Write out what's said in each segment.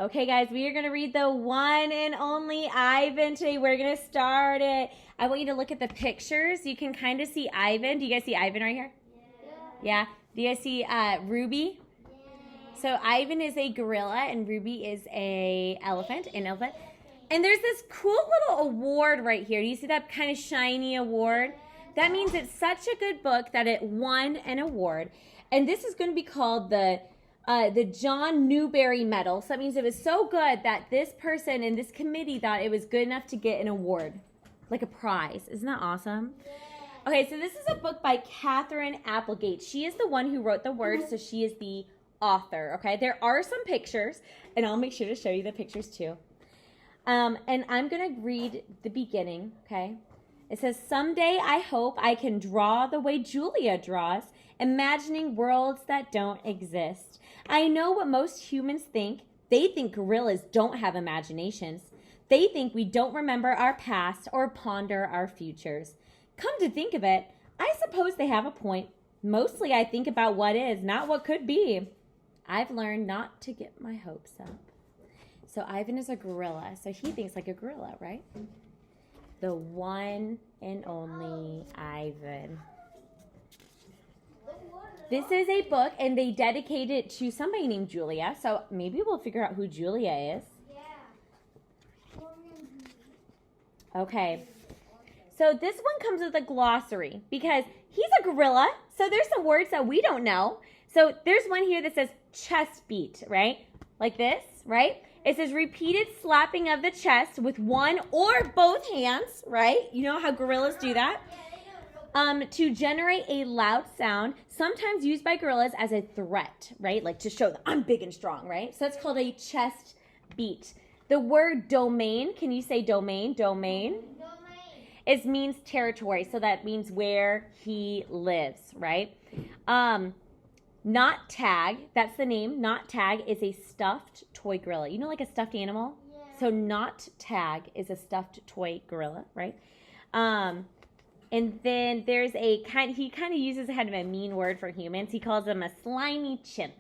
Okay, guys, we are going to read the one and only Ivan today. We're going to start it. I want you to look at the pictures. You can kind of see Ivan. Do you guys see Ivan right here? Yeah. Do you guys see Ruby? So Ivan is a gorilla and Ruby is an elephant. And there's this cool little award right here. Do you see that kind of shiny award? That means it's such a good book that it won an award. And this is going to be called the John Newbery Medal. So that means it was so good that this person and this committee thought it was good enough to get an award, like a prize. Isn't that awesome? Okay, so this is a book by Katherine Applegate. She is the one who wrote the words, so she is the author. Okay, there are some pictures, and I'll make sure to show you the pictures too. And I'm going to read the beginning, okay? It says, "Someday I hope I can draw the way Julia draws, imagining worlds that don't exist. I know what most humans think. They think gorillas don't have imaginations. They think we don't remember our past or ponder our futures. Come to think of it, I suppose they have a point. Mostly I think about what is, not what could be. I've learned not to get my hopes up." So Ivan is a gorilla, so he thinks like a gorilla, right? The one and only Ivan. This is a book, and they dedicate it to somebody named Julia, so maybe we'll figure out who Julia is. Okay. So this one comes with a glossary, because he's a gorilla, so there's some words that we don't know. So there's one here that says chest beat, right? Like this, right? It says repeated slapping of the chest with one or both hands, right? You know how gorillas do that? To generate a loud sound, sometimes used by gorillas as a threat, right? Like to show that I'm big and strong, right? So that's called a chest beat. The word domain, can you say domain? Domain. It means territory, so that means where he lives, right? Not Tag, that's the name. Not Tag is a stuffed toy gorilla. You know, like a stuffed animal? Yeah. So Not Tag is a stuffed toy gorilla, right? And then there's he kind of uses kind of a mean word for humans. He calls them a slimy chimp,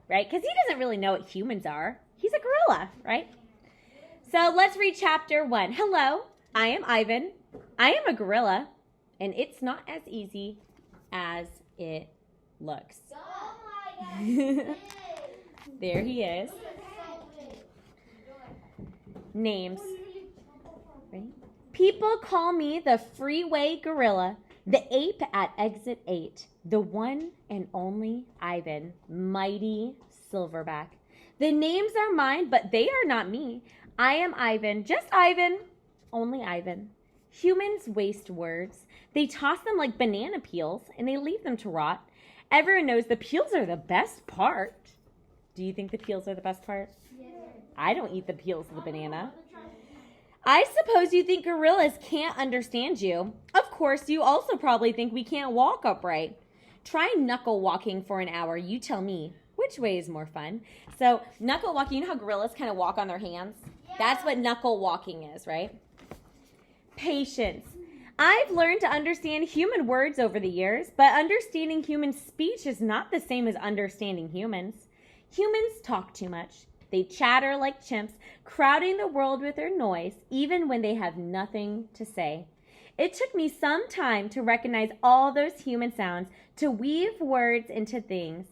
right? Because he doesn't really know what humans are. He's a gorilla, right? So let's read chapter 1. Hello, I am Ivan. I am a gorilla, and it's not as easy as it looks. There he is. Names. Ready? People call me the freeway gorilla, the ape at exit 8, the one and only Ivan, mighty silverback. The names are mine, but they are not me. I am Ivan, just Ivan, only Ivan. Humans waste words. They toss them like banana peels, and they leave them to rot. Everyone knows the peels are the best part. Do you think the peels are the best part? Yes. I don't eat the peels of the banana. I suppose you think gorillas can't understand you. Of course, you also probably think we can't walk upright. Try knuckle walking for an hour. You tell me, which way is more fun? So knuckle walking, you know how gorillas kind of walk on their hands? Yeah. That's what knuckle walking is, right? Patience. I've learned to understand human words over the years, but understanding human speech is not the same as understanding humans. Humans talk too much. They chatter like chimps, crowding the world with their noise, even when they have nothing to say. It took me some time to recognize all those human sounds, to weave words into things,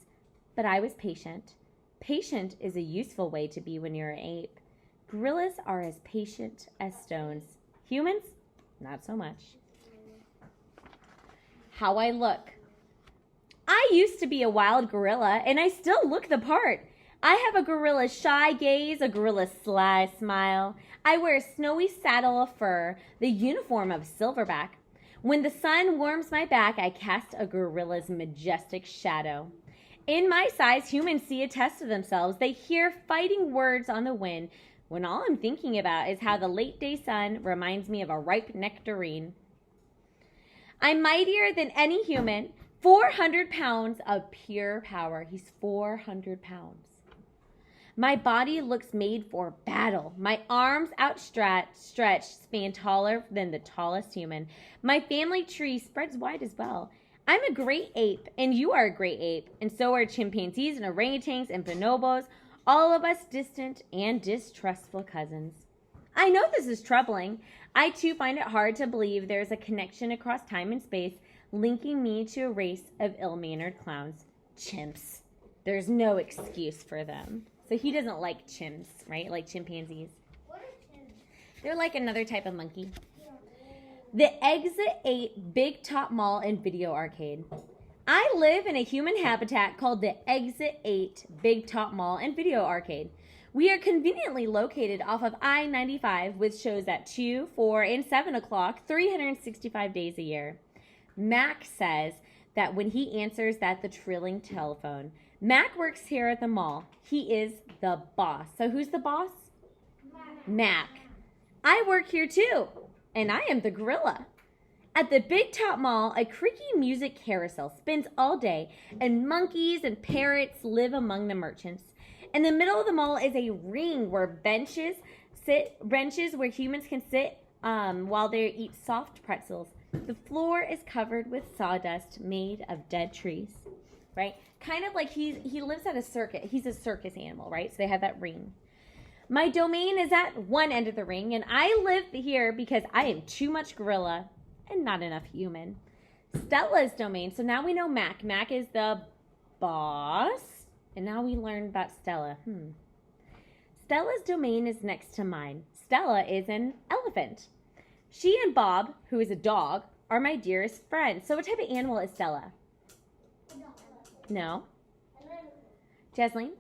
but I was patient. Patient is a useful way to be when you're an ape. Gorillas are as patient as stones. Humans, not so much. How I look. I used to be a wild gorilla, and I still look the part. I have a gorilla's shy gaze, a gorilla's sly smile. I wear a snowy saddle of fur, the uniform of a silverback. When the sun warms my back, I cast a gorilla's majestic shadow. In my size, humans see a test of themselves. They hear fighting words on the wind, when all I'm thinking about is how the late day sun reminds me of a ripe nectarine. I'm mightier than any human, 400 pounds of pure power. He's 400 pounds. My body looks made for battle. My arms outstretched span taller than the tallest human. My family tree spreads wide as well. I'm a great ape, and you are a great ape, and so are chimpanzees and orangutans and bonobos. all of us distant and distrustful cousins. I know this is troubling. I too find it hard to believe there is a connection across time and space linking me to a race of ill-mannered clowns. Chimps. There's no excuse for them. So he doesn't like chimps, right? Like chimpanzees. What are chimps? They're like another type of monkey. The Exit 8 Big Top Mall and Video Arcade. I live in a human habitat called the Exit 8 Big Top Mall and Video Arcade. We are conveniently located off of I-95 with shows at 2, 4, and 7 o'clock, 365 days a year. Mac says that when he answers the trilling telephone. Mac works here at the mall. He is the boss. So who's the boss? Mac. I work here too, and I am the gorilla. At the Big Top Mall, a creaky music carousel spins all day, and monkeys and parrots live among the merchants. In the middle of the mall is a ring where benches where humans can sit while they eat soft pretzels. The floor is covered with sawdust made of dead trees, right? Kind of like he lives at a circus. He's a circus animal, right? So they have that ring. My domain is at one end of the ring, and I live here because I am too much gorilla and not enough human. Stella's domain. So now we know Mac. Mac is the boss. And now we learn about Stella. Stella's domain is next to mine. Stella is an elephant. She and Bob, who is a dog, are my dearest friends. So what type of animal is Stella? No. Jasleen?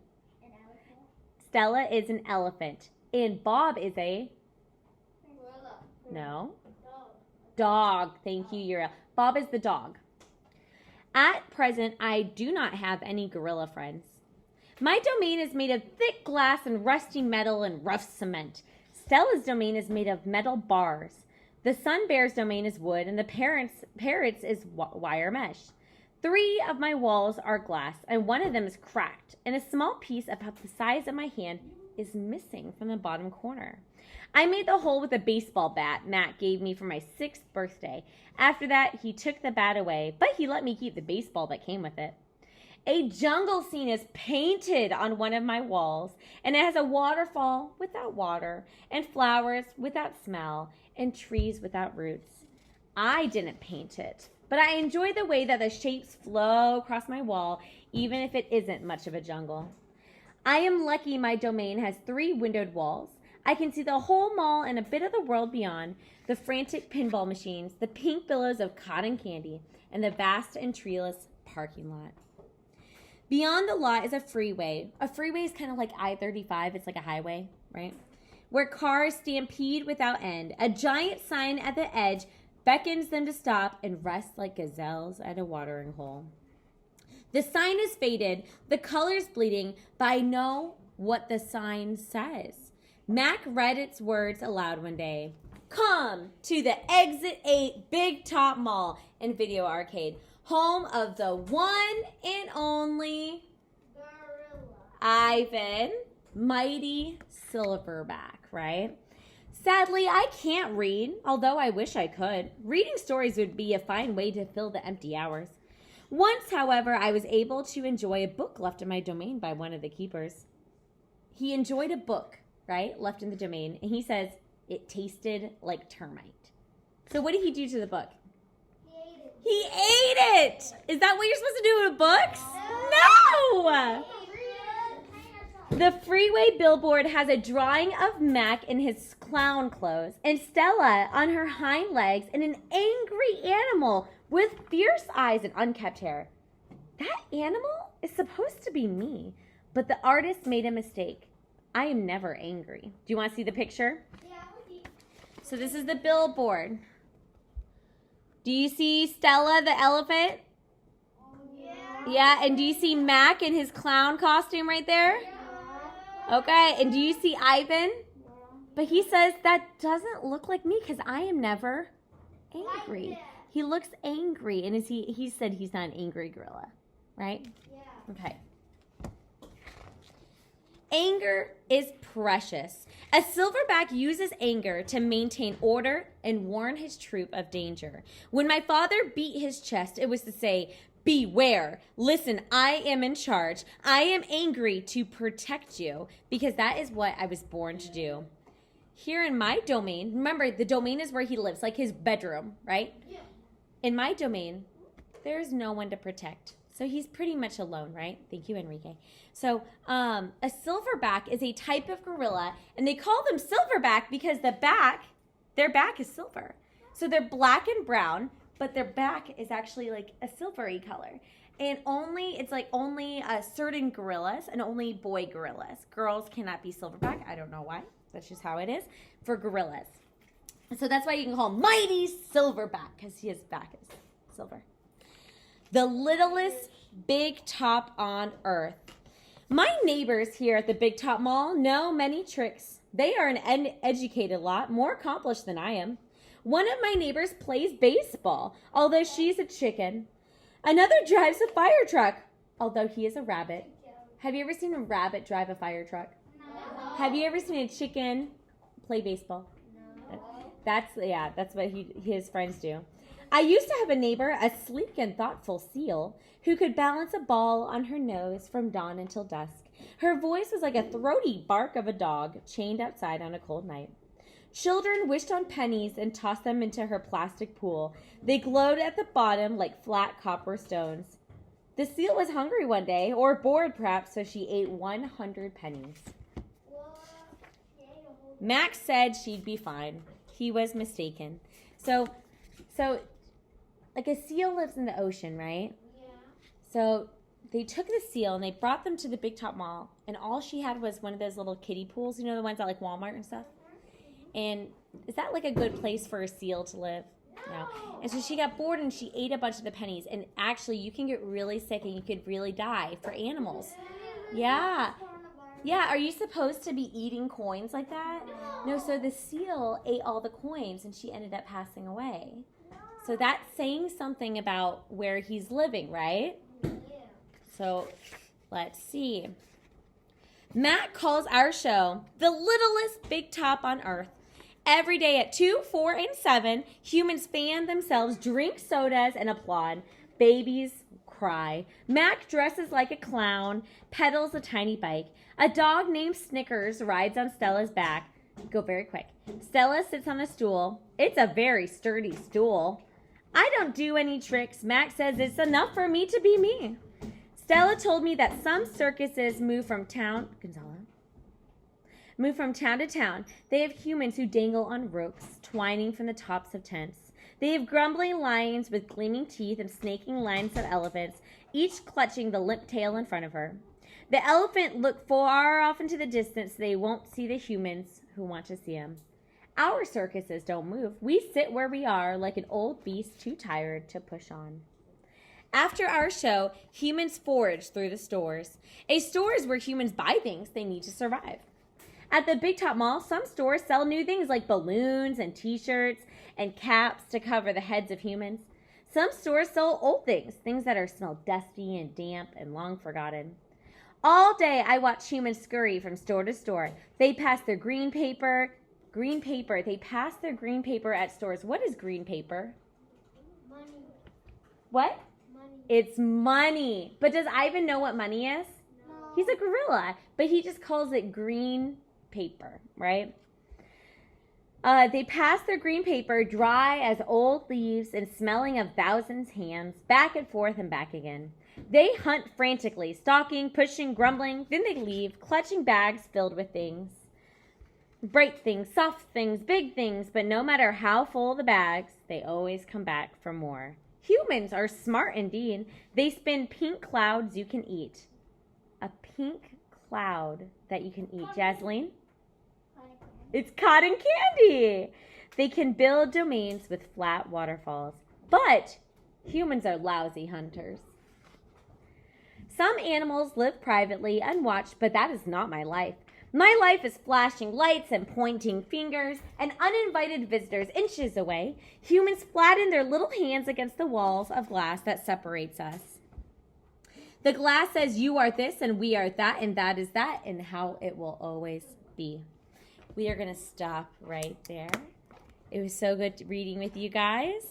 Stella is an elephant. And Bob is a? No. Dog. Thank you, Uriel. Bob is the dog. At present, I do not have any gorilla friends. My domain is made of thick glass and rusty metal and rough cement. Stella's domain is made of metal bars. The sun bear's domain is wood, and the parrot's is wire mesh. 3 of my walls are glass, and one of them is cracked, and a small piece about the size of my hand is missing from the bottom corner. I made the hole with a baseball bat Matt gave me for my 6th birthday. After that, he took the bat away, but he let me keep the baseball that came with it. A jungle scene is painted on one of my walls, and it has a waterfall without water, and flowers without smell, and trees without roots. I didn't paint it, but I enjoy the way that the shapes flow across my wall, even if it isn't much of a jungle. I am lucky my domain has 3 windowed walls. I can see the whole mall and a bit of the world beyond, the frantic pinball machines, the pink billows of cotton candy, and the vast and treeless parking lot. Beyond the lot is a freeway. A freeway is kind of like I-35. It's like a highway, right? Where cars stampede without end. A giant sign at the edge beckons them to stop and rest like gazelles at a watering hole. The sign is faded, the color's bleeding, but I know what the sign says. Mac read its words aloud one day. Come to the Exit 8 Big Top Mall and Video Arcade, home of the one and only Gorilla. Ivan, mighty silverback, right? Sadly, I can't read, although I wish I could. Reading stories would be a fine way to fill the empty hours. Once, however, I was able to enjoy a book left in my domain by one of the keepers. He enjoyed a book, right, left in the domain, and he says it tasted like termite. So what did he do to the book? He ate it! Is that what you're supposed to do with books? No! The freeway billboard has a drawing of Mac in his clown clothes and Stella on her hind legs and an angry animal with fierce eyes and unkept hair. That animal is supposed to be me, but the artist made a mistake. I am never angry. Do you want to see the picture? So this is the billboard. Do you see Stella the elephant? Yeah, and do you see Mac in his clown costume right there? Okay, and do you see Ivan? But he says that doesn't look like me because I am never angry. He looks angry, and he said he's not an angry gorilla, right? Yeah. Okay. Anger is precious. A silverback uses anger to maintain order and warn his troop of danger. When my father beat his chest, it was to say, beware. Listen, I am in charge. I am angry to protect you because that is what I was born to do. Here in my domain, remember the domain is where he lives, like his bedroom, right? Yeah. In my domain, there's no one to protect. So he's pretty much alone, right? Thank you, Enrique. So a silverback is a type of gorilla, and they call them silverback because their back is silver. So they're black and brown, but their back is actually like a silvery color. And only certain gorillas and only boy gorillas. Girls cannot be silverback. I don't know why. That's just how it is for gorillas. So that's why you can call him Mighty Silverback, because his back is silver. The littlest big top on earth. My neighbors here at the Big Top Mall know many tricks. They are an educated lot, more accomplished than I am. One of my neighbors plays baseball, although she's a chicken. Another drives a fire truck, although he is a rabbit. Have you ever seen a rabbit drive a fire truck? No. Have you ever seen a chicken play baseball? No. That's what his friends do. I used to have a neighbor, a sleek and thoughtful seal, who could balance a ball on her nose from dawn until dusk. Her voice was like a throaty bark of a dog chained outside on a cold night. Children wished on pennies and tossed them into her plastic pool. They glowed at the bottom like flat copper stones. The seal was hungry one day, or bored perhaps, so she ate 100 pennies. Max said she'd be fine. He was mistaken. So like a seal lives in the ocean, right? Yeah. So they took the seal and they brought them to the Big Top Mall, and all she had was one of those little kiddie pools, you know, the ones at like Walmart and stuff. And is that like a good place for a seal to live? No. And so she got bored and she ate a bunch of the pennies. And actually, you can get really sick and you could really die for animals. Yeah. Yeah, are you supposed to be eating coins like that? No, so the seal ate all the coins and she ended up passing away. So that's saying something about where he's living, right? Yeah. So let's see. Matt calls our show the littlest big top on earth. Every day at 2, 4, and 7, humans fan themselves, drink sodas, and applaud. Babies cry. Mac dresses like a clown, pedals a tiny bike. A dog named Snickers rides on Stella's back. Go very quick. Stella sits on a stool. It's a very sturdy stool. I don't do any tricks. Mac says it's enough for me to be me. Stella told me that some circuses move from town to town. They have humans who dangle on ropes, twining from the tops of tents. They have grumbling lions with gleaming teeth and snaking lines of elephants, each clutching the limp tail in front of her. The elephant look far off into the distance so they won't see the humans who want to see them. Our circuses don't move. We sit where we are like an old beast too tired to push on. After our show, humans forage through the stores. A store is where humans buy things they need to survive. At the Big Top Mall, some stores sell new things like balloons and t-shirts and caps to cover the heads of humans. Some stores sell old things that smell dusty and damp and long forgotten. All day I watch humans scurry from store to store. They pass their green paper. They pass their green paper at stores. What is green paper? Money. What? Money. It's money. But does Ivan know what money is? No. He's a gorilla, but he just calls it green paper, right? They pass their green paper, dry as old leaves and smelling of thousands hands, back and forth and back again. They hunt frantically, stalking, pushing, grumbling. Then they leave, clutching bags filled with things. Bright things, soft things, big things, but no matter how full the bags, they always come back for more. Humans are smart indeed. They spin pink clouds you can eat. A pink cloud that you can eat. Jasleen? It's cotton candy. They can build domains with flat waterfalls. But humans are lousy hunters. Some animals live privately, unwatched, but that is not my life. My life is flashing lights and pointing fingers and uninvited visitors inches away. Humans flatten their little hands against the walls of glass that separates us. The glass says you are this and we are that and that is that and how it will always be. We are going to stop right there. It was so good reading with you guys.